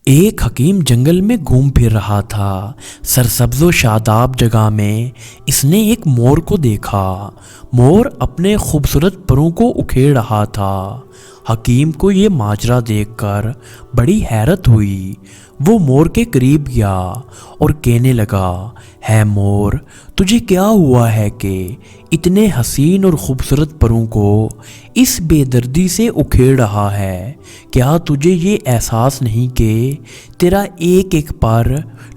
ایک حکیم جنگل میں گھوم پھر رہا تھا۔ سرسبز و شاداب جگہ میں اس نے ایک مور کو دیکھا۔ مور اپنے خوبصورت پروں کو اکھیڑ رہا تھا۔ حکیم کو یہ ماجرا دیکھ کر بڑی حیرت ہوئی۔ وہ مور کے قریب گیا اور کہنے لگا، ہے مور، تجھے کیا ہوا ہے کہ اتنے حسین اور خوبصورت پروں کو اس بے دردی سے اکھیڑ رہا ہے؟ کیا تجھے یہ احساس نہیں کہ تیرا ایک ایک پر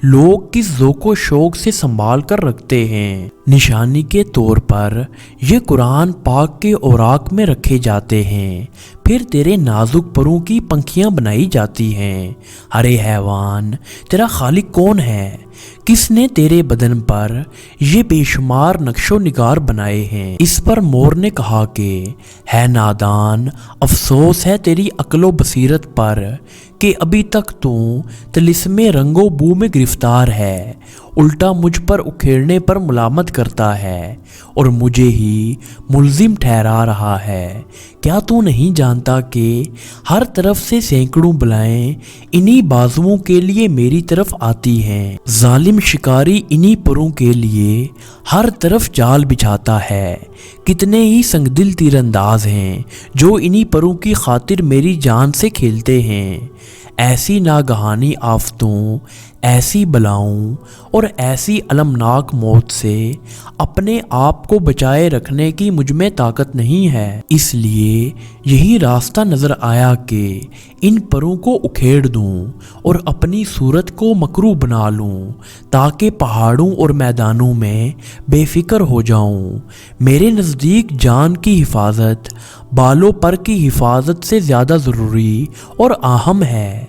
لوگ کس ذوق و شوق سے سنبھال کر رکھتے ہیں؟ نشانی کے طور پر یہ قرآن پاک کے اوراق میں رکھے جاتے ہیں، پھر تیرے نازک پروں کی پنکھیاں بنائی جاتی ہیں۔ ارے حیوان، تیرا خالق کون ہے؟ کس نے تیرے بدن پر یہ بے شمار نقش و نگار بنائے ہیں؟ اس پر مور نے کہا کہ ہے نادان، افسوس ہے تیری عقل و بصیرت پر کہ ابھی تک تو طلسم رنگ و بو میں گرفتار ہے، الٹا مجھ پر اکھیڑنے پر ملامت کرتا ہے اور مجھے ہی ملزم ٹھہرا رہا ہے۔ کیا تو نہیں جانتا کہ ہر طرف سے سینکڑوں بلائیں انہی بازوؤں کے لیے میری طرف آتی ہیں؟ ظالم شکاری انہی پروں کے لیے ہر طرف جال بچھاتا ہے۔ کتنے ہی سنگ دل تیر انداز ہیں جو انہی پروں کی خاطر میری جان سے کھیلتے ہیں۔ ایسی ناگہانی آفتوں، ایسی بلاؤں اور ایسی المناک موت سے اپنے آپ کو بچائے رکھنے کی مجھ میں طاقت نہیں ہے، اس لیے یہی راستہ نظر آیا کہ ان پروں کو اکھیڑ دوں اور اپنی صورت کو مکروہ بنا لوں تاکہ پہاڑوں اور میدانوں میں بے فکر ہو جاؤں۔ میرے نزدیک جان کی حفاظت بالوں پر کی حفاظت سے زیادہ ضروری اور اہم ہے۔